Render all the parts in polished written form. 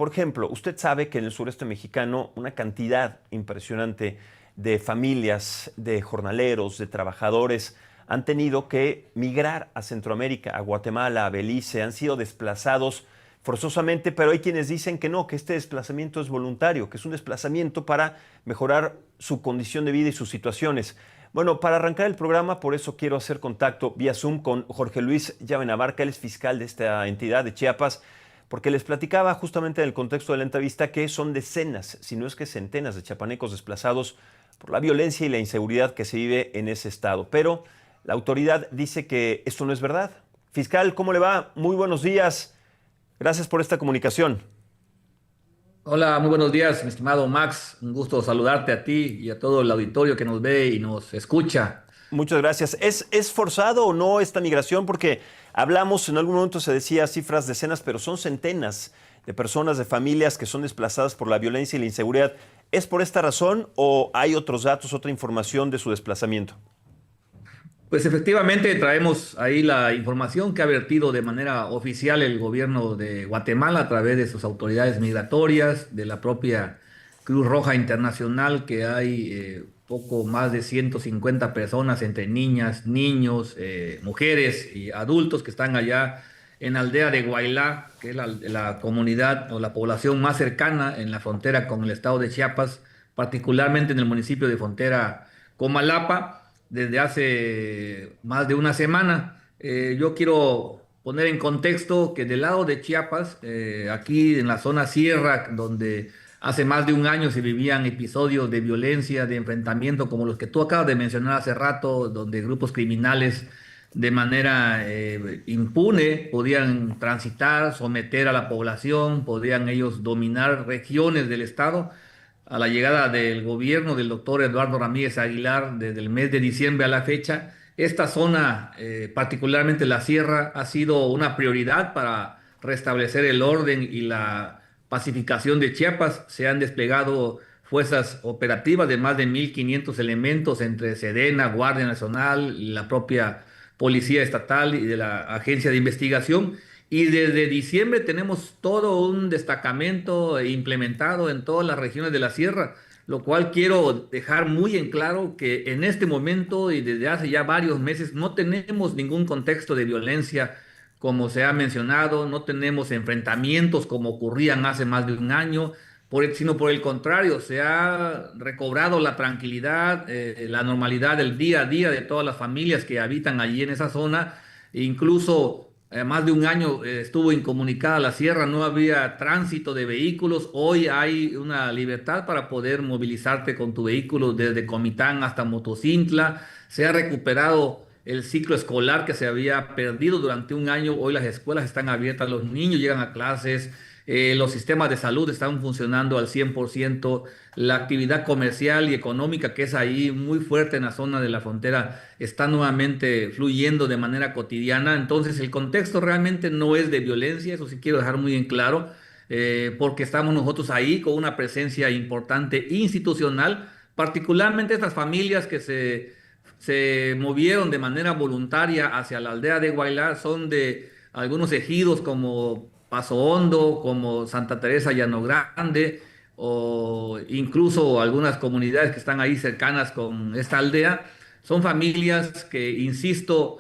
Por ejemplo, usted sabe que en el sureste mexicano una cantidad impresionante de familias, de jornaleros, de trabajadores han tenido que migrar a Centroamérica, a Guatemala, a Belice, han sido desplazados forzosamente, pero hay quienes dicen que no, que este desplazamiento es voluntario, que es un desplazamiento para mejorar su condición de vida y sus situaciones. Bueno, para arrancar el programa, por eso quiero hacer contacto vía Zoom con Jorge Luis Llavenabarca, él es fiscal de esta entidad de Chiapas, porque les platicaba justamente en el contexto de la entrevista que son decenas, si no es que centenas de chiapanecos desplazados por la violencia y la inseguridad que se vive en ese estado. Pero la autoridad dice que esto no es verdad. Fiscal, ¿cómo le va? Muy buenos días. Gracias por esta comunicación. Hola, muy buenos días, mi estimado Max. Un gusto saludarte a ti y a todo el auditorio que nos ve y nos escucha. Muchas gracias. ¿Es forzado o no esta migración? Porque hablamos, en algún momento se decía cifras decenas, pero son centenas de personas, de familias que son desplazadas por la violencia y la inseguridad. ¿Es por esta razón o hay otros datos, otra información de su desplazamiento? Pues efectivamente traemos ahí la información que ha vertido de manera oficial el gobierno de Guatemala a través de sus autoridades migratorias, de la propia Cruz Roja Internacional, que hay poco más de 150 personas entre niñas, niños, mujeres y adultos que están allá en la aldea de Guaylá, que es la comunidad o la población más cercana en la frontera con el estado de Chiapas, particularmente en el municipio de frontera Comalapa desde hace más de una semana. Yo quiero poner en contexto que del lado de Chiapas, aquí en la zona sierra, donde hace más de un año se vivían episodios de violencia, de enfrentamiento, como los que tú acabas de mencionar hace rato, donde grupos criminales de manera impune podían transitar, someter a la población, podían ellos dominar regiones del estado a la llegada del gobierno del doctor Eduardo Ramírez Aguilar desde el mes de diciembre a la fecha. Esta zona, particularmente la sierra, ha sido una prioridad para restablecer el orden y la pacificación de Chiapas. Se han desplegado fuerzas operativas de más de 1.500 elementos entre Sedena, Guardia Nacional, y la propia Policía Estatal y de la Agencia de Investigación. Y desde diciembre tenemos todo un destacamento implementado en todas las regiones de la sierra, lo cual quiero dejar muy en claro que en este momento y desde hace ya varios meses no tenemos ningún contexto de violencia como se ha mencionado, no tenemos enfrentamientos como ocurrían hace más de un año, sino por el contrario, se ha recobrado la tranquilidad, la normalidad del día a día de todas las familias que habitan allí en esa zona, e incluso más de un año estuvo incomunicada la sierra, no había tránsito de vehículos. Hoy hay una libertad para poder movilizarte con tu vehículo desde Comitán hasta Motocintla. Se ha recuperado el ciclo escolar que se había perdido durante un año. Hoy las escuelas están abiertas, los niños llegan a clases, los sistemas de salud están funcionando al 100%, la actividad comercial y económica que es ahí muy fuerte en la zona de la frontera está nuevamente fluyendo de manera cotidiana. Entonces el contexto realmente no es de violencia, eso sí quiero dejar muy en claro, porque estamos nosotros ahí con una presencia importante institucional, particularmente estas familias que se movieron de manera voluntaria hacia la aldea de Guaylar, son de algunos ejidos como Paso Hondo, como Santa Teresa Llano Grande, o incluso algunas comunidades que están ahí cercanas con esta aldea. Son familias que, insisto,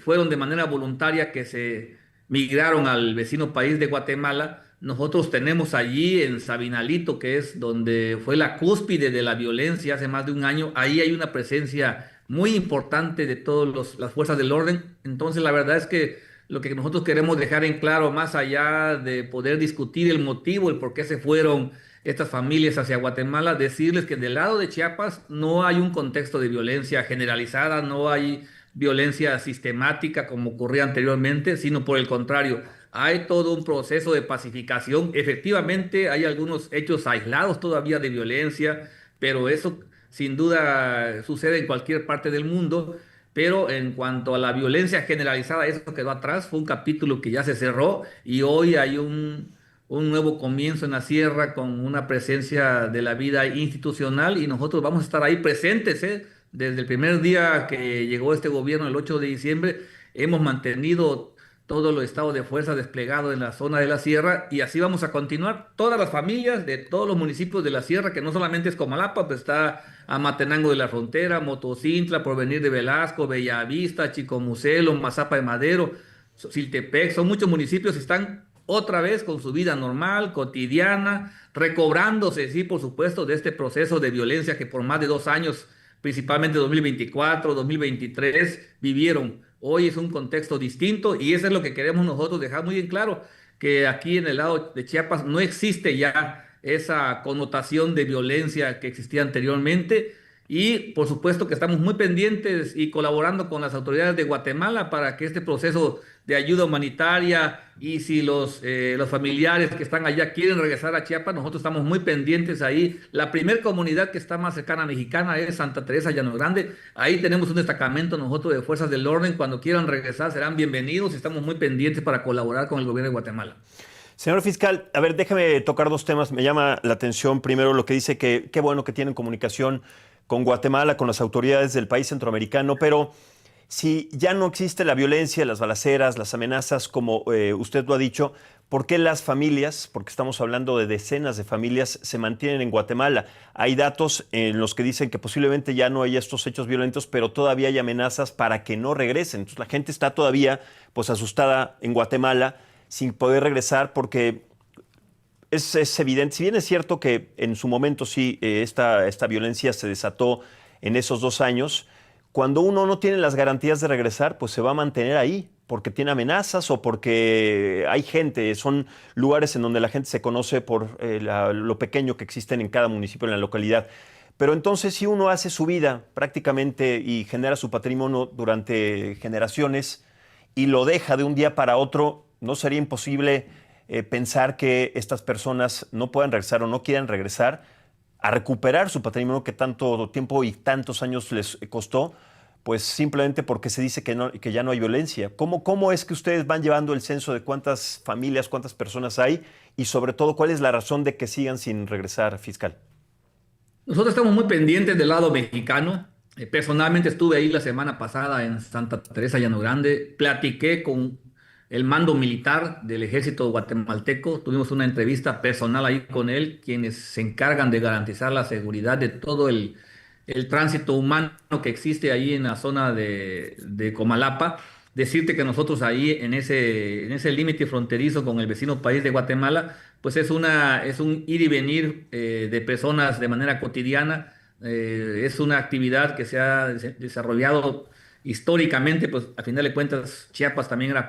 fueron de manera voluntaria que se migraron al vecino país de Guatemala. Nosotros tenemos allí en Sabinalito, que es donde fue la cúspide de la violencia hace más de un año, ahí hay una presencia muy importante de todas las fuerzas del orden. Entonces, la verdad es que lo que nosotros queremos dejar en claro, más allá de poder discutir el motivo, el por qué se fueron estas familias hacia Guatemala, decirles que del lado de Chiapas no hay un contexto de violencia generalizada, no hay violencia sistemática como ocurría anteriormente, sino por el contrario, hay todo un proceso de pacificación. Efectivamente, hay algunos hechos aislados todavía de violencia, pero eso sin duda sucede en cualquier parte del mundo. Pero en cuanto a la violencia generalizada, eso quedó atrás, fue un capítulo que ya se cerró y hoy hay un nuevo comienzo en la sierra con una presencia de la vida institucional y nosotros vamos a estar ahí presentes, ¿eh? Desde el primer día que llegó este gobierno, el 8 de diciembre, hemos mantenido todo el estado de fuerza desplegado en la zona de la sierra y así vamos a continuar. Todas las familias de todos los municipios de la sierra, que no solamente es Comalapa, pues está Amatenango de la Frontera, Motocintla, Porvenir de Velasco, Bellavista, Chicomucelo, Mazapa de Madero, Siltepec, son muchos municipios que están otra vez con su vida normal, cotidiana, recobrándose, sí, por supuesto, de este proceso de violencia que por más de 2 años, principalmente 2024, 2023, vivieron. Hoy es un contexto distinto y eso es lo que queremos nosotros dejar muy en claro, que aquí en el lado de Chiapas no existe ya esa connotación de violencia que existía anteriormente y por supuesto que estamos muy pendientes y colaborando con las autoridades de Guatemala para que este proceso de ayuda humanitaria y si los familiares que están allá quieren regresar a Chiapas, nosotros estamos muy pendientes ahí. La primer comunidad que está más cercana a mexicana es Santa Teresa Llano Grande. Ahí tenemos un destacamento nosotros de fuerzas del orden. Cuando quieran regresar serán bienvenidos y estamos muy pendientes para colaborar con el gobierno de Guatemala. Señor fiscal, a ver, déjeme tocar dos temas. Me llama la atención primero lo que dice que qué bueno que tienen comunicación con Guatemala, con las autoridades del país centroamericano, pero si ya no existe la violencia, las balaceras, las amenazas, como usted lo ha dicho, ¿por qué las familias, porque estamos hablando de decenas de familias, se mantienen en Guatemala? Hay datos en los que dicen que posiblemente ya no hay estos hechos violentos, pero todavía hay amenazas para que no regresen. Entonces la gente está todavía pues asustada en Guatemala sin poder regresar porque es evidente, si bien es cierto que en su momento sí esta violencia se desató en esos 2 años, cuando uno no tiene las garantías de regresar, pues se va a mantener ahí, porque tiene amenazas o porque hay gente, son lugares en donde la gente se conoce por lo pequeño que existen en cada municipio, en la localidad. Pero entonces si uno hace su vida prácticamente y genera su patrimonio durante generaciones y lo deja de un día para otro, ¿no sería imposible pensar que estas personas no puedan regresar o no quieran regresar a recuperar su patrimonio que tanto tiempo y tantos años les costó, pues simplemente porque se dice que ya no hay violencia? ¿Cómo es que ustedes van llevando el censo de cuántas familias, cuántas personas hay y sobre todo cuál es la razón de que sigan sin regresar, fiscal? Nosotros estamos muy pendientes del lado mexicano. Personalmente estuve ahí la semana pasada en Santa Teresa Llano Grande, platiqué con el mando militar del ejército guatemalteco, tuvimos una entrevista personal ahí con él, quienes se encargan de garantizar la seguridad de todo el tránsito humano que existe ahí en la zona de Comalapa. Decirte que nosotros ahí en ese límite fronterizo con el vecino país de Guatemala, pues es un ir y venir de personas de manera cotidiana. Es una actividad que se ha desarrollado históricamente, pues a final de cuentas Chiapas también era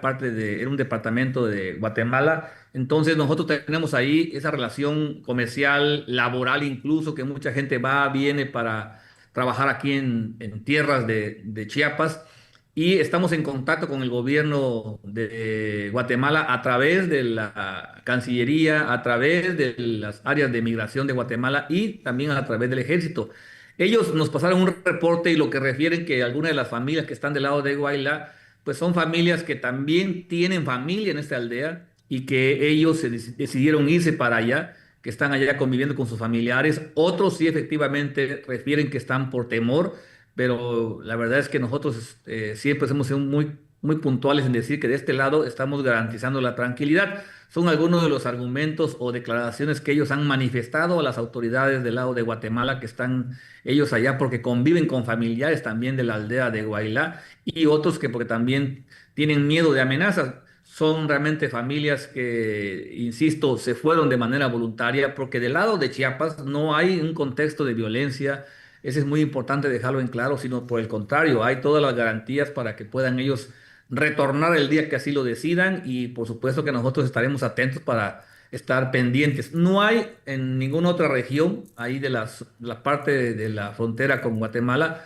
un departamento de Guatemala. Entonces nosotros tenemos ahí esa relación comercial, laboral incluso, que mucha gente va, viene para trabajar aquí en tierras de Chiapas y estamos en contacto con el gobierno de Guatemala a través de la Cancillería, a través de las áreas de migración de Guatemala y también a través del ejército. Ellos nos pasaron un reporte y lo que refieren que algunas de las familias que están del lado de Guaylá, pues son familias que también tienen familia en esta aldea y que ellos decidieron irse para allá, que están allá conviviendo con sus familiares. Otros sí efectivamente refieren que están por temor, pero la verdad es que nosotros siempre hemos sido muy puntuales en decir que de este lado estamos garantizando la tranquilidad. Son algunos de los argumentos o declaraciones que ellos han manifestado a las autoridades del lado de Guatemala que están ellos allá porque conviven con familiares también de la aldea de Guaylá y otros que porque también tienen miedo de amenazas. Son realmente familias que, insisto, se fueron de manera voluntaria porque del lado de Chiapas no hay un contexto de violencia. Ese es muy importante dejarlo en claro, sino por el contrario, hay todas las garantías para que puedan ellos retornar el día que así lo decidan y por supuesto que nosotros estaremos atentos para estar pendientes. No hay en ninguna otra región, ahí de la parte de la frontera con Guatemala,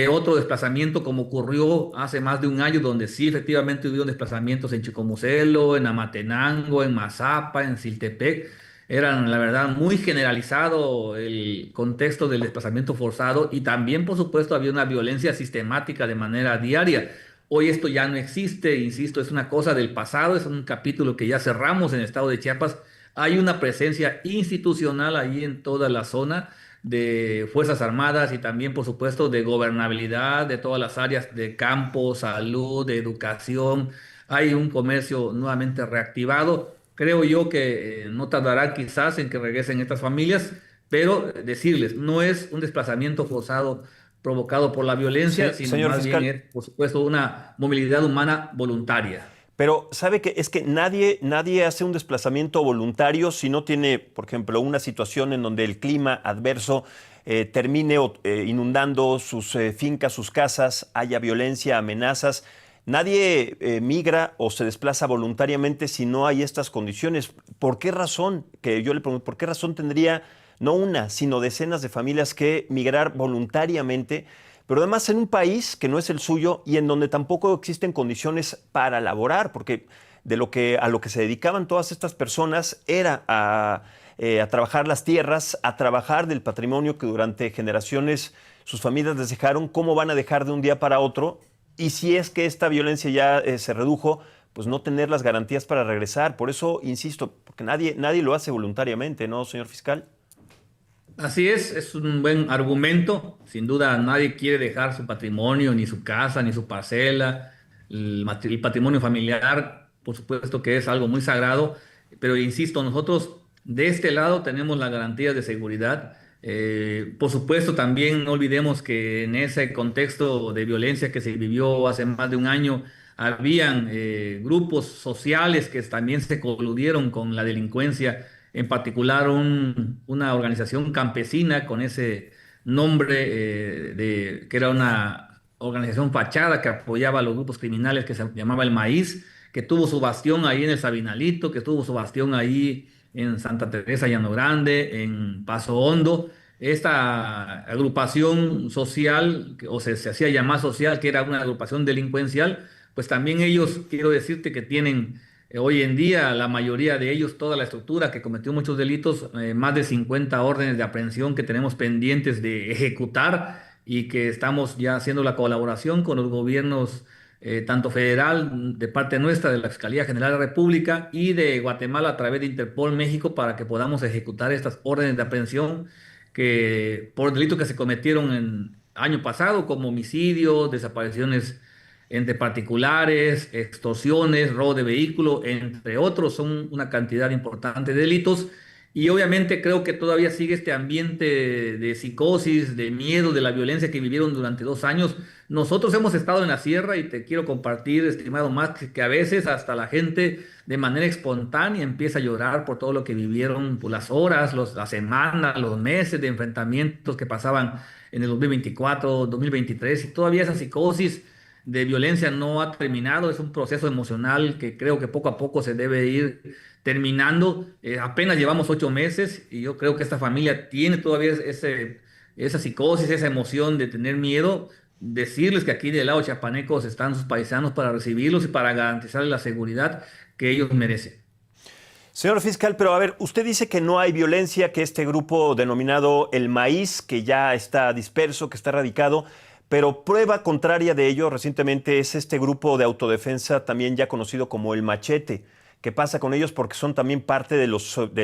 otro desplazamiento como ocurrió hace más de un año, donde sí efectivamente hubieron desplazamientos en Chicomucelo, en Amatenango, en Mazapa, en Siltepec. Eran, la verdad, muy generalizado el contexto del desplazamiento forzado y también, por supuesto, había una violencia sistemática de manera diaria. Hoy esto ya no existe, insisto, es una cosa del pasado, es un capítulo que ya cerramos en el estado de Chiapas. Hay una presencia institucional ahí en toda la zona de Fuerzas Armadas y también, por supuesto, de gobernabilidad de todas las áreas de campo, salud, de educación. hay un comercio nuevamente reactivado. Creo yo que no tardará quizás en que regresen estas familias, pero decirles, no es un desplazamiento forzado provocado por la violencia, sino Señor más bien fiscal, es, por supuesto, una movilidad humana voluntaria. pero sabe que es que nadie hace un desplazamiento voluntario si no tiene, por ejemplo, una situación en donde el clima adverso termine inundando sus fincas, sus casas, haya violencia, amenazas. Nadie migra o se desplaza voluntariamente si no hay estas condiciones. ¿Por qué razón? Que yo le pregunto, ¿por qué razón tendría no una, sino decenas de familias que migrar voluntariamente? Pero además en un país que no es el suyo y en donde tampoco existen condiciones para laborar, porque a lo que se dedicaban todas estas personas era a trabajar las tierras, a trabajar del patrimonio que durante generaciones sus familias les dejaron. ¿Cómo van a dejar de un día para otro? Y si es que esta violencia ya se redujo, pues no tener las garantías para regresar. Por eso insisto, porque nadie lo hace voluntariamente, ¿no, señor fiscal? Así es un buen argumento. Sin duda, nadie quiere dejar su patrimonio, ni su casa, ni su parcela. El patrimonio familiar, por supuesto que es algo muy sagrado, pero insisto, nosotros de este lado tenemos las garantías de seguridad. Por supuesto, también no olvidemos que en ese contexto de violencia que se vivió hace más de un año, habían grupos sociales que también se coludieron con la delincuencia, en particular una organización campesina con ese nombre que era una organización fachada que apoyaba a los grupos criminales que se llamaba El Maíz, que tuvo su bastión ahí en el Sabinalito, que tuvo su bastión ahí en Santa Teresa Llano Grande, en Paso Hondo. Esta agrupación social, se hacía llamar social, que era una agrupación delincuencial, pues también ellos, quiero decirte que tienen hoy en día, la mayoría de ellos, toda la estructura que cometió muchos delitos, más de 50 órdenes de aprehensión que tenemos pendientes de ejecutar y que estamos ya haciendo la colaboración con los gobiernos, tanto federal, de parte nuestra, de la Fiscalía General de la República y de Guatemala a través de Interpol México para que podamos ejecutar estas órdenes de aprehensión que por delitos que se cometieron en año pasado, como homicidios, desapariciones entre particulares, extorsiones, robo de vehículo, entre otros, son una cantidad importante de delitos. Y obviamente creo que todavía sigue este ambiente de psicosis, de miedo, de la violencia que vivieron durante 2 años. Nosotros hemos estado en la sierra y te quiero compartir, estimado Max, que a veces hasta la gente de manera espontánea empieza a llorar por todo lo que vivieron, por las horas, las semanas, los meses de enfrentamientos que pasaban en el 2024, 2023, y todavía esa psicosis de violencia no ha terminado. Es un proceso emocional que creo que poco a poco se debe ir terminando. Apenas llevamos 8 meses y yo creo que esta familia tiene todavía esa psicosis, esa emoción de tener miedo. Decirles que aquí del lado chiapanecos están sus paisanos para recibirlos y para garantizarles la seguridad que ellos merecen. Señor fiscal, pero a ver, usted dice que no hay violencia, que este grupo denominado El Maíz, que ya está disperso, que está radicado, pero prueba contraria de ello recientemente es este grupo de autodefensa también ya conocido como El Machete. ¿Qué pasa con ellos? Porque son también parte de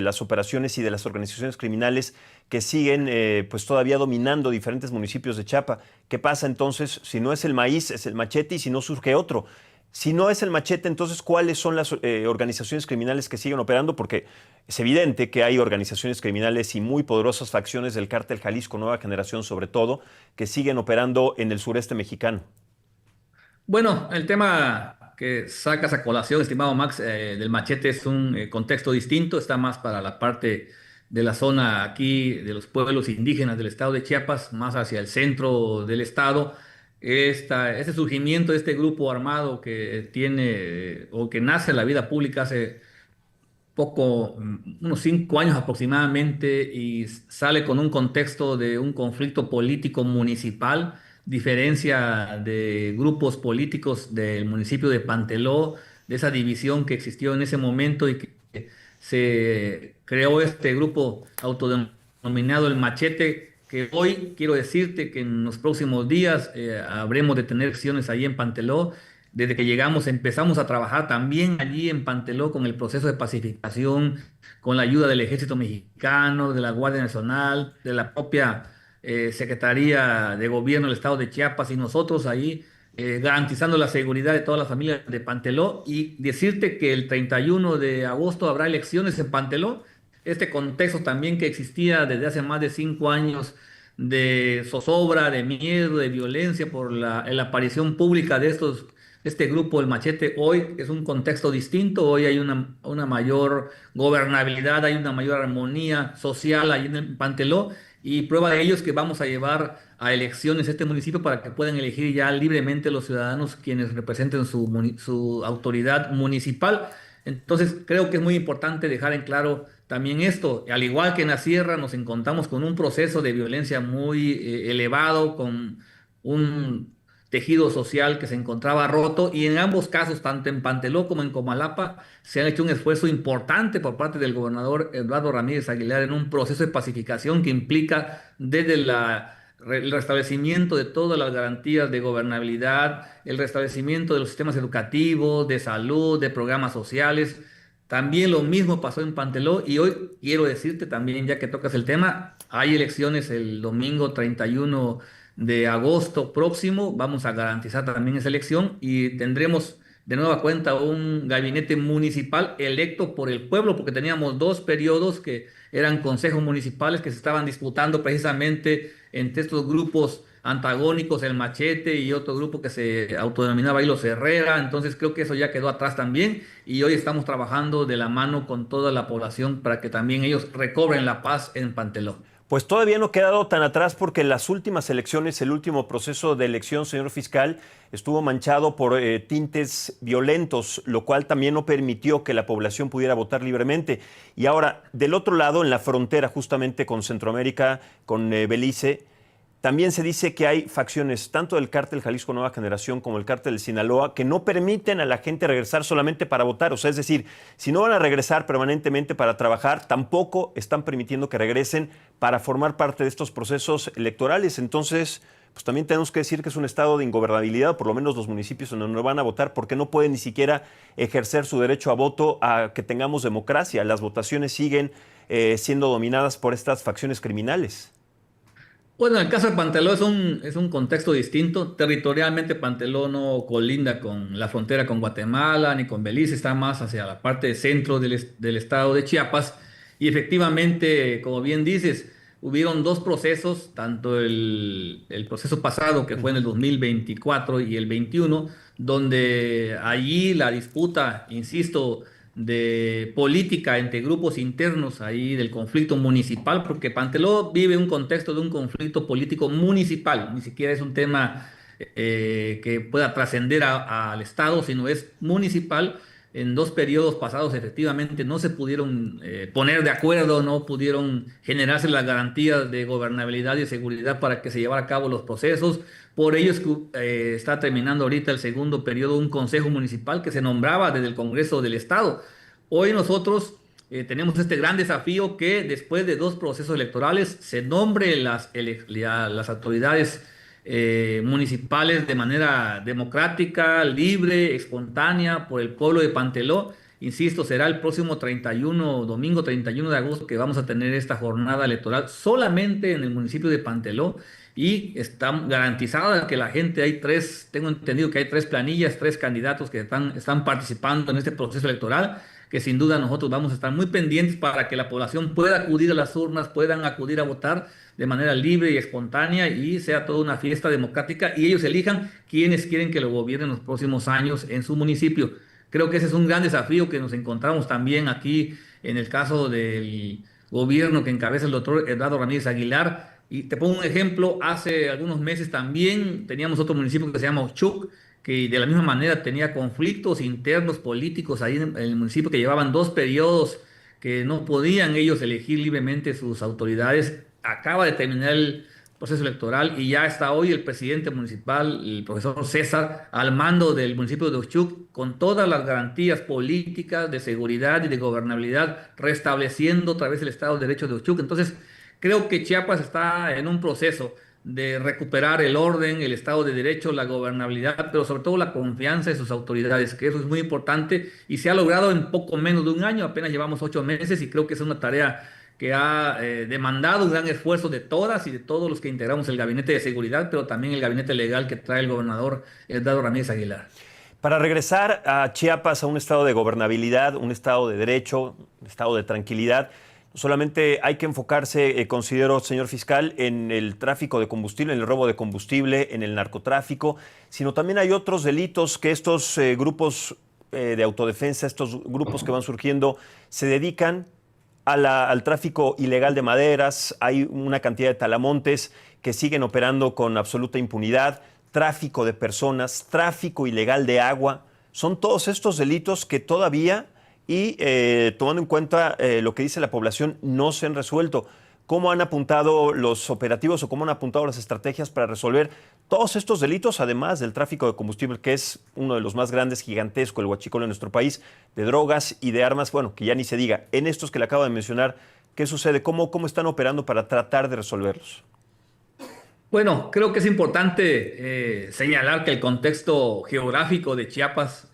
las operaciones y de las organizaciones criminales que siguen pues todavía dominando diferentes municipios de Chiapas. ¿Qué pasa entonces si no es El Maíz, es El Machete y si no surge otro? Si no es El Machete, entonces, ¿cuáles son las organizaciones criminales que siguen operando? Porque es evidente que hay organizaciones criminales y muy poderosas facciones del cártel Jalisco Nueva Generación, sobre todo, que siguen operando en el sureste mexicano. Bueno, el tema que sacas a colación, estimado Max, del machete es un contexto distinto, está más para la parte de la zona aquí de los pueblos indígenas del estado de Chiapas, más hacia el centro del estado. Este surgimiento de este grupo armado que tiene o que nace en la vida pública hace poco, unos 5 años aproximadamente, y sale con un contexto de un conflicto político municipal, diferencia de grupos políticos del municipio de Panteló, de esa división que existió en ese momento y que se creó este grupo autodenominado El Machete, que hoy quiero decirte que en los próximos días habremos de tener acciones ahí en Panteló. Desde que llegamos empezamos a trabajar también allí en Panteló con el proceso de pacificación, con la ayuda del Ejército Mexicano, de la Guardia Nacional, de la propia Secretaría de Gobierno del Estado de Chiapas y nosotros ahí garantizando la seguridad de todas las familias de Panteló y decirte que el 31 de agosto habrá elecciones en Panteló. Este contexto también que existía desde hace más de 5 años de zozobra, de miedo, de violencia por la aparición pública de este grupo, el Machete, hoy es un contexto distinto, hoy hay una mayor gobernabilidad, hay una mayor armonía social ahí en el Panteló y prueba de ello es que vamos a llevar a elecciones este municipio para que puedan elegir ya libremente los ciudadanos quienes representen su autoridad municipal. Entonces, creo que es muy importante dejar en claro también esto. Al igual que en la sierra, nos encontramos con un proceso de violencia muy elevado, con un tejido social que se encontraba roto y en ambos casos, tanto en Panteló como en Comalapa, se ha hecho un esfuerzo importante por parte del gobernador Eduardo Ramírez Aguilar en un proceso de pacificación que implica desde el restablecimiento de todas las garantías de gobernabilidad, el restablecimiento de los sistemas educativos, de salud, de programas sociales. También lo mismo pasó en Panteló y hoy quiero decirte también, ya que tocas el tema, hay elecciones el domingo 31 de agosto próximo, vamos a garantizar también esa elección y tendremos de nueva cuenta un gabinete municipal electo por el pueblo, porque teníamos 2 periodos que eran consejos municipales que se estaban disputando precisamente entre estos grupos antagónicos, el Machete y otro grupo que se autodenominaba Hilo Herrera. Entonces creo que eso ya quedó atrás también y hoy estamos trabajando de la mano con toda la población para que también ellos recobren la paz en Panteló. Pues todavía no ha quedado tan atrás porque en las últimas elecciones, el último proceso de elección, señor fiscal, estuvo manchado por tintes violentos, lo cual también no permitió que la población pudiera votar libremente. Y ahora, del otro lado, en la frontera justamente con Centroamérica, con Belice, también se dice que hay facciones, tanto del cártel Jalisco Nueva Generación como el cártel de Sinaloa, que no permiten a la gente regresar solamente para votar. O sea, es decir, si no van a regresar permanentemente para trabajar, tampoco están permitiendo que regresen para formar parte de estos procesos electorales. Entonces, pues también tenemos que decir que es un estado de ingobernabilidad, por lo menos los municipios donde no van a votar, porque no pueden ni siquiera ejercer su derecho a voto a que tengamos democracia. Las votaciones siguen siendo dominadas por estas facciones criminales. Bueno, en el caso de Panteló es un contexto distinto. Territorialmente Panteló no colinda con la frontera con Guatemala ni con Belice, está más hacia la parte centro del estado de Chiapas. Y efectivamente, como bien dices, hubieron 2 procesos, tanto el proceso pasado, que fue en el 2024 y el 21, donde allí la disputa, insisto, de política entre grupos internos ahí del conflicto municipal, porque Panteló vive un contexto de un conflicto político municipal, ni siquiera es un tema que pueda trascender al Estado, sino es municipal. En 2 periodos pasados efectivamente no se pudieron poner de acuerdo, no pudieron generarse las garantías de gobernabilidad y seguridad para que se llevara a cabo los procesos. Por ello es que está terminando ahorita el segundo periodo un consejo municipal que se nombraba desde el Congreso del Estado. Hoy nosotros tenemos este gran desafío que después de 2 procesos electorales se nombre las autoridades municipales de manera democrática, libre, espontánea por el pueblo de Panteló. Insisto, será el próximo 31, domingo 31 de agosto, que vamos a tener esta jornada electoral solamente en el municipio de Panteló y está garantizada que la gente, tengo entendido que hay 3 planillas, 3 candidatos que están participando en este proceso electoral, que sin duda nosotros vamos a estar muy pendientes para que la población pueda acudir a las urnas, puedan acudir a votar de manera libre y espontánea y sea toda una fiesta democrática y ellos elijan quienes quieren que lo gobiernen los próximos años en su municipio. Creo que ese es un gran desafío que nos encontramos también aquí en el caso del gobierno que encabeza el doctor Eduardo Ramírez Aguilar. Y te pongo un ejemplo, hace algunos meses también teníamos otro municipio que se llama Ochuc, que de la misma manera tenía conflictos internos políticos ahí en el municipio que llevaban 2 periodos, que no podían ellos elegir libremente sus autoridades. Acaba de terminar el proceso electoral y ya está hoy el presidente municipal, el profesor César, al mando del municipio de Ochuc, con todas las garantías políticas, de seguridad y de gobernabilidad, restableciendo otra vez el Estado de Derecho de Ochuc. Entonces, creo que Chiapas está en un proceso de recuperar el orden, el Estado de Derecho, la gobernabilidad, pero sobre todo la confianza de sus autoridades, que eso es muy importante y se ha logrado en poco menos de un año, apenas llevamos 8 meses y creo que es una tarea que ha demandado un gran esfuerzo de todas y de todos los que integramos el gabinete de seguridad, pero también el gabinete legal que trae el gobernador Edgardo Ramírez Aguilar. Para regresar a Chiapas, a un estado de gobernabilidad, un estado de derecho, un estado de tranquilidad, solamente hay que enfocarse, considero, señor fiscal, en el tráfico de combustible, en el robo de combustible, en el narcotráfico, sino también hay otros delitos que estos grupos de autodefensa, estos grupos que van surgiendo, se dedican al tráfico ilegal de maderas. Hay una cantidad de talamontes que siguen operando con absoluta impunidad, tráfico de personas, tráfico ilegal de agua. Son todos estos delitos que todavía, y tomando en cuenta lo que dice la población, no se han resuelto. ¿Cómo han apuntado los operativos o cómo han apuntado las estrategias para resolver todos estos delitos, además del tráfico de combustible, que es uno de los más grandes, gigantesco, el huachicol en nuestro país, de drogas y de armas? Bueno, que ya ni se diga. En estos que le acabo de mencionar, ¿qué sucede? ¿Cómo están operando para tratar de resolverlos? Bueno, creo que es importante señalar que el contexto geográfico de Chiapas,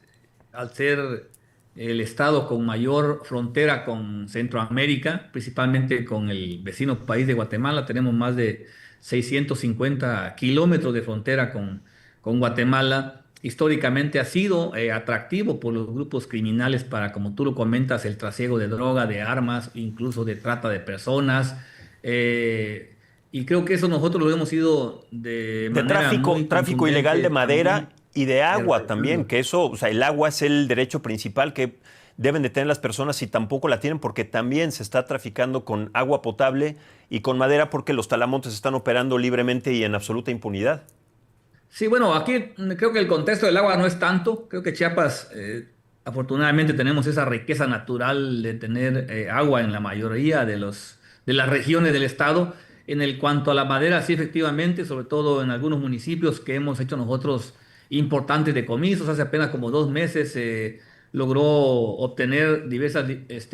al ser el estado con mayor frontera con Centroamérica, principalmente con el vecino país de Guatemala, tenemos más de 650 kilómetros de frontera con Guatemala. Históricamente ha sido atractivo por los grupos criminales para, como tú lo comentas, el trasiego de droga, de armas, incluso de trata de personas. Eh, y creo que eso nosotros lo hemos ido de De manera muy tráfico ilegal de contundente madera también y de agua también, erradicando. que eso, o sea, el agua es el derecho principal que deben de tener las personas y tampoco la tienen porque también se está traficando con agua potable y con madera porque los talamontes están operando libremente y en absoluta impunidad. Sí, bueno, aquí creo que el contexto del agua no es tanto. Creo que Chiapas, afortunadamente, tenemos esa riqueza natural de tener agua en la mayoría de las regiones del estado. En el cuanto a la madera, sí, efectivamente, sobre todo en algunos municipios que hemos hecho nosotros importantes decomisos. Hace apenas como 2 meses logró obtener diversas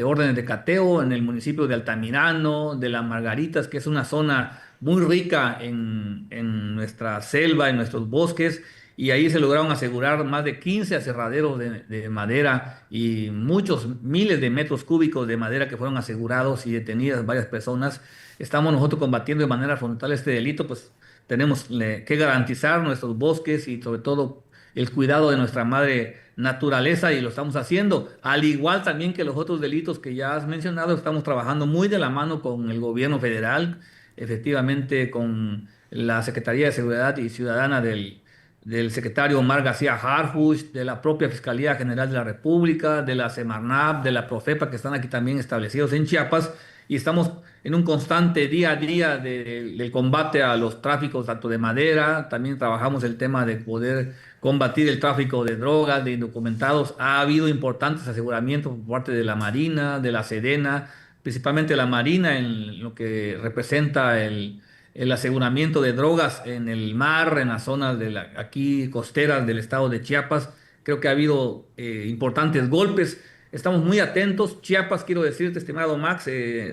órdenes de cateo en el municipio de Altamirano, de Las Margaritas, que es una zona muy rica en nuestra selva, en nuestros bosques, y ahí se lograron asegurar más de 15 aserraderos de madera y muchos miles de metros cúbicos de madera que fueron asegurados y detenidas varias personas. Estamos nosotros combatiendo de manera frontal este delito, pues tenemos que garantizar nuestros bosques y sobre todo el cuidado de nuestra madre naturaleza y lo estamos haciendo. Al igual también que los otros delitos que ya has mencionado, estamos trabajando muy de la mano con el gobierno federal, efectivamente con la Secretaría de Seguridad y Ciudadana del secretario Omar García Harfuch, de la propia Fiscalía General de la República, de la Semarnat, de la Profepa, que están aquí también establecidos en Chiapas, y estamos en un constante día a día del combate a los tráficos, tanto de madera, también trabajamos el tema de poder combatir el tráfico de drogas, de indocumentados. Ha habido importantes aseguramientos por parte de la Marina, de la Sedena, principalmente la Marina en lo que representa el aseguramiento de drogas en el mar, en las zonas aquí costeras del estado de Chiapas. Creo que ha habido importantes golpes. Estamos muy atentos. Chiapas, quiero decirte, estimado Max,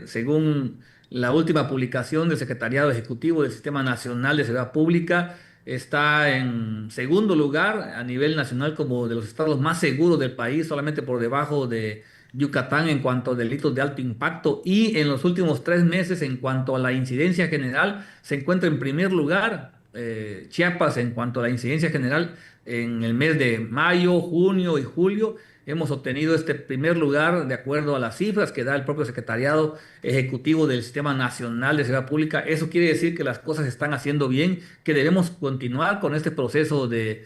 según la última publicación del Secretariado Ejecutivo del Sistema Nacional de Seguridad Pública, está en segundo lugar a nivel nacional como de los estados más seguros del país, solamente por debajo de Yucatán en cuanto a delitos de alto impacto, y en los últimos 3 meses en cuanto a la incidencia general se encuentra en primer lugar. Chiapas en cuanto a la incidencia general en el mes de mayo, junio y julio. Hemos obtenido este primer lugar de acuerdo a las cifras que da el propio Secretariado Ejecutivo del Sistema Nacional de Seguridad Pública. Eso quiere decir que las cosas se están haciendo bien, que debemos continuar con este proceso de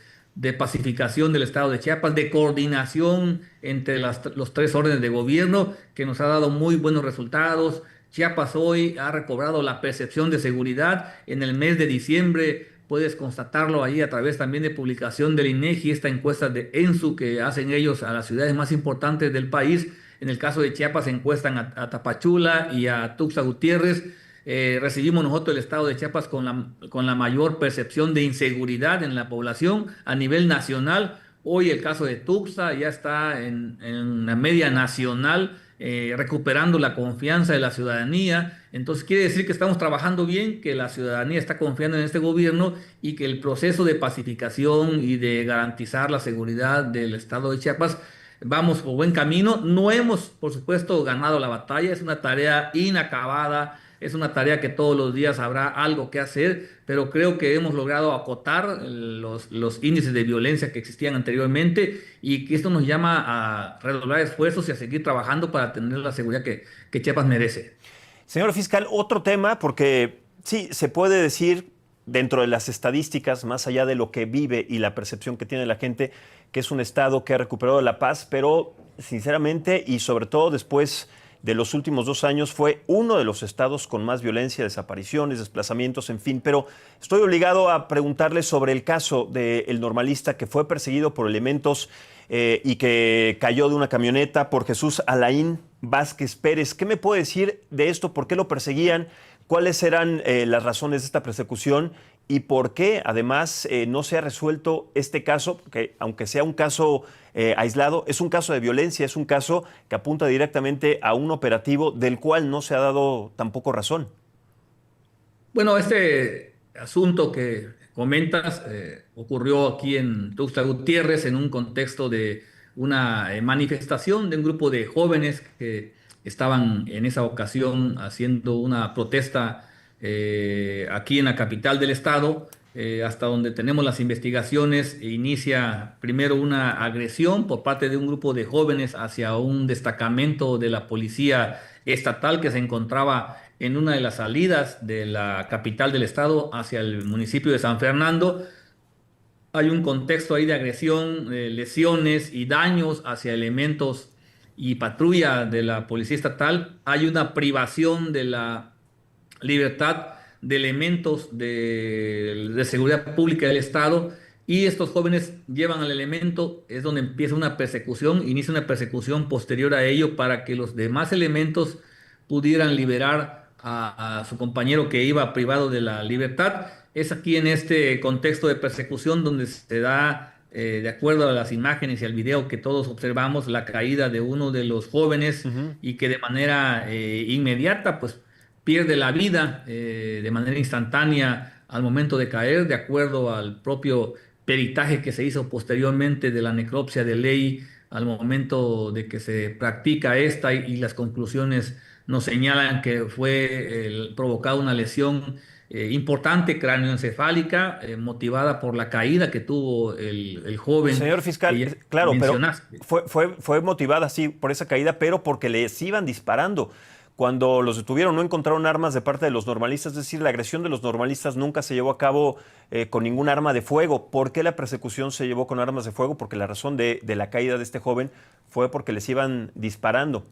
pacificación del estado de Chiapas, de coordinación entre los tres órdenes de gobierno, que nos ha dado muy buenos resultados. Chiapas hoy ha recobrado la percepción de seguridad. En el mes de diciembre puedes constatarlo ahí a través también de publicación del INEGI, esta encuesta de ENSU que hacen ellos a las ciudades más importantes del país. En el caso de Chiapas encuestan a Tapachula y a Tuxtla Gutiérrez. Recibimos nosotros el estado de Chiapas con la mayor percepción de inseguridad en la población a nivel nacional. Hoy el caso de Tuxtla ya está en la media nacional, recuperando la confianza de la ciudadanía. Entonces quiere decir que estamos trabajando bien, que la ciudadanía está confiando en este gobierno y que el proceso de pacificación y de garantizar la seguridad del estado de Chiapas vamos por buen camino. No hemos, por supuesto, ganado la batalla, es una tarea inacabada, es una tarea que todos los días habrá algo que hacer, pero creo que hemos logrado acotar los índices de violencia que existían anteriormente y que esto nos llama a redoblar esfuerzos y a seguir trabajando para tener la seguridad que Chiapas merece. Señor fiscal, otro tema, porque sí, se puede decir dentro de las estadísticas, más allá de lo que vive y la percepción que tiene la gente, que es un estado que ha recuperado la paz, pero sinceramente y sobre todo después de los últimos 2 años fue uno de los estados con más violencia, desapariciones, desplazamientos, en fin. Pero estoy obligado a preguntarle sobre el caso del normalista que fue perseguido por elementos y que cayó de una camioneta, por Jesús Alain Vázquez Pérez. ¿Qué me puede decir de esto? ¿Por qué lo perseguían? ¿Cuáles eran las razones de esta persecución? ¿Y por qué, además, no se ha resuelto este caso? Que aunque sea un caso aislado, es un caso de violencia, es un caso que apunta directamente a un operativo del cual no se ha dado tampoco razón. Bueno, este asunto que comentas ocurrió aquí en Tuxtla Gutiérrez en un contexto de una manifestación de un grupo de jóvenes que estaban en esa ocasión haciendo una protesta aquí en la capital del estado. Hasta donde tenemos las investigaciones, inicia primero una agresión por parte de un grupo de jóvenes hacia un destacamento de la policía estatal que se encontraba en una de las salidas de la capital del estado hacia el municipio de San Fernando. Hay un contexto ahí de agresión, lesiones y daños hacia elementos y patrulla de la policía estatal. Hay una privación de la libertad de elementos de seguridad pública del estado y estos jóvenes llevan al elemento, es donde empieza una persecución, inicia una persecución posterior a ello para que los demás elementos pudieran liberar a su compañero que iba privado de la libertad. Es aquí en este contexto de persecución donde se da, de acuerdo a las imágenes y al video que todos observamos, la caída de uno de los jóvenes y que de manera inmediata pues pierde la vida de manera instantánea al momento de caer, de acuerdo al propio peritaje que se hizo posteriormente de la necropsia de ley al momento de que se practica esta y las conclusiones nos señalan que fue provocada una lesión importante cráneoencefálica motivada por la caída que tuvo el joven. Señor fiscal, claro, pero fue motivada, sí, por esa caída, pero porque les iban disparando. Cuando los detuvieron no encontraron armas de parte de los normalistas, es decir, la agresión de los normalistas nunca se llevó a cabo con ningún arma de fuego. ¿Por qué la persecución se llevó con armas de fuego? Porque la razón de la caída de este joven fue porque les iban disparando.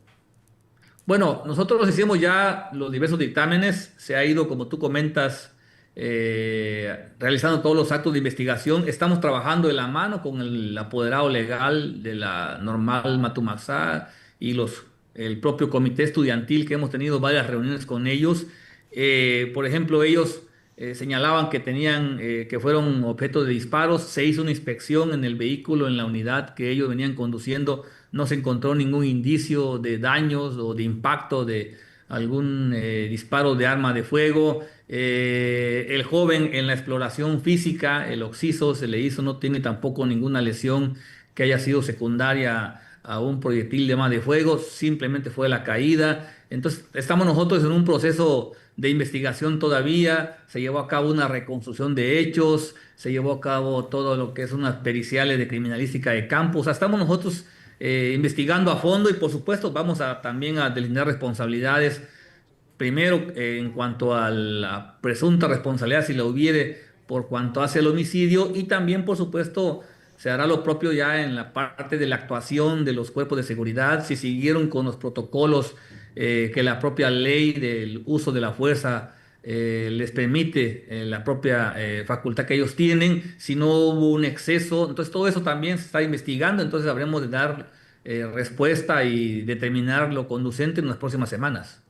Bueno, nosotros hicimos ya los diversos dictámenes, se ha ido, como tú comentas, realizando todos los actos de investigación. Estamos trabajando de la mano con el apoderado legal de la Normal Matumaxá y el propio comité estudiantil, que hemos tenido varias reuniones con ellos. Por ejemplo, ellos señalaban que que fueron objeto de disparos. Se hizo una inspección en el vehículo, en la unidad que ellos venían conduciendo. No se encontró ningún indicio de daños o de impacto de algún disparo de arma de fuego. El joven en la exploración física, el occiso se le hizo, no tiene tampoco ninguna lesión que haya sido secundaria a un proyectil de arma de fuego, simplemente fue la caída. Entonces, estamos nosotros en un proceso de investigación todavía, se llevó a cabo una reconstrucción de hechos, se llevó a cabo todo lo que es unas periciales de criminalística de campo. O sea, estamos nosotros investigando a fondo y por supuesto vamos también a delinear responsabilidades, primero en cuanto a la presunta responsabilidad si la hubiere por cuanto hace el homicidio y también por supuesto se hará lo propio ya en la parte de la actuación de los cuerpos de seguridad, si siguieron con los protocolos que la propia ley del uso de la fuerza les permite, la propia facultad que ellos tienen, si no hubo un exceso. Entonces todo eso también se está investigando, entonces habremos de dar respuesta y determinar lo conducente en las próximas semanas.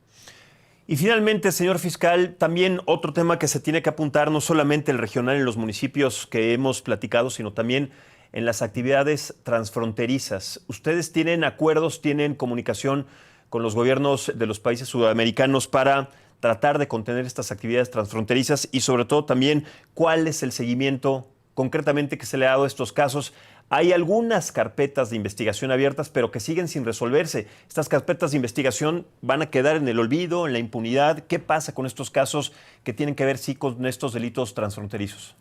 Y finalmente, señor fiscal, también otro tema que se tiene que apuntar, no solamente el regional en los municipios que hemos platicado, sino también en las actividades transfronterizas. ¿Ustedes tienen acuerdos, tienen comunicación con los gobiernos de los países sudamericanos para tratar de contener estas actividades transfronterizas? Y sobre todo también, ¿cuál es el seguimiento concretamente que se le ha dado a estos casos? Hay algunas carpetas de investigación abiertas, pero que siguen sin resolverse. Estas carpetas de investigación van a quedar en el olvido, en la impunidad. ¿Qué pasa con estos casos que tienen que ver, sí, con estos delitos transfronterizos?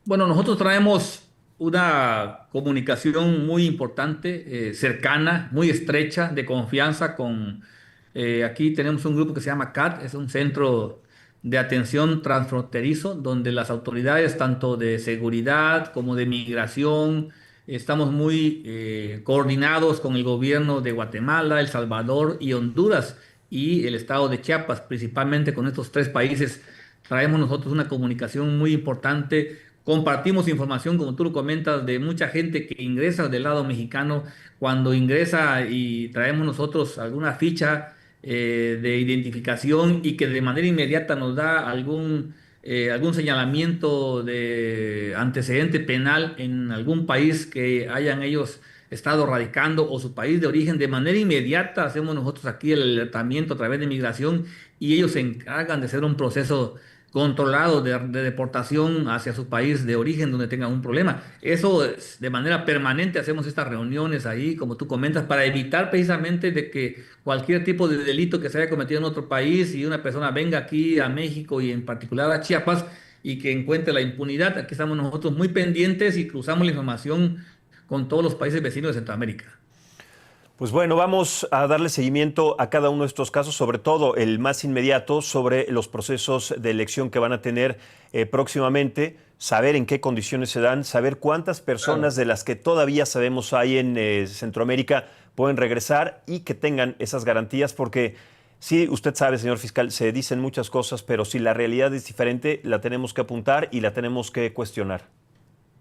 Bueno, nosotros traemos una comunicación muy importante, cercana, muy estrecha, de confianza aquí tenemos un grupo que se llama CAT, es un centro de atención transfronterizo, donde las autoridades, tanto de seguridad como de migración, estamos muy coordinados con el gobierno de Guatemala, El Salvador y Honduras y el estado de Chiapas, principalmente con estos tres países. Traemos nosotros una comunicación muy importante. Compartimos información, como tú lo comentas, de mucha gente que ingresa del lado mexicano. Cuando ingresa y traemos nosotros alguna ficha de identificación y que de manera inmediata nos da algún señalamiento de antecedente penal en algún país que hayan ellos estado radicando o su país de origen, de manera inmediata hacemos nosotros aquí el alertamiento a través de migración y ellos se encargan de hacer un proceso controlado de deportación hacia su país de origen donde tengan un problema. Eso es, de manera permanente hacemos estas reuniones ahí, como tú comentas, para evitar precisamente de que cualquier tipo de delito que se haya cometido en otro país y una persona venga aquí a México y en particular a Chiapas y que encuentre la impunidad. Aquí estamos nosotros muy pendientes y cruzamos la información con todos los países vecinos de Centroamérica. Pues bueno, vamos a darle seguimiento a cada uno de estos casos, sobre todo el más inmediato, sobre los procesos de elección que van a tener próximamente, saber en qué condiciones se dan, saber cuántas personas Claro. de las que todavía sabemos hay en Centroamérica pueden regresar y que tengan esas garantías, porque sí, usted sabe, señor fiscal, se dicen muchas cosas, pero si la realidad es diferente, la tenemos que apuntar y la tenemos que cuestionar.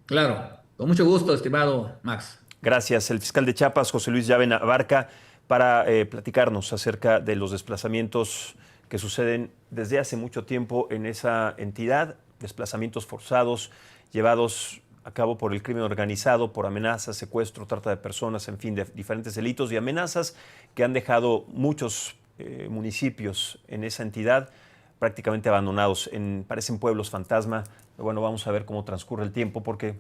Claro, con mucho gusto, estimado Max. Gracias. El fiscal de Chiapas, José Luis Llávena Abarca, para platicarnos acerca de los desplazamientos que suceden desde hace mucho tiempo en esa entidad, desplazamientos forzados llevados a cabo por el crimen organizado, por amenazas, secuestro, trata de personas, en fin, de diferentes delitos y amenazas que han dejado muchos municipios en esa entidad prácticamente abandonados, parecen pueblos fantasma. Pero bueno, vamos a ver cómo transcurre el tiempo porque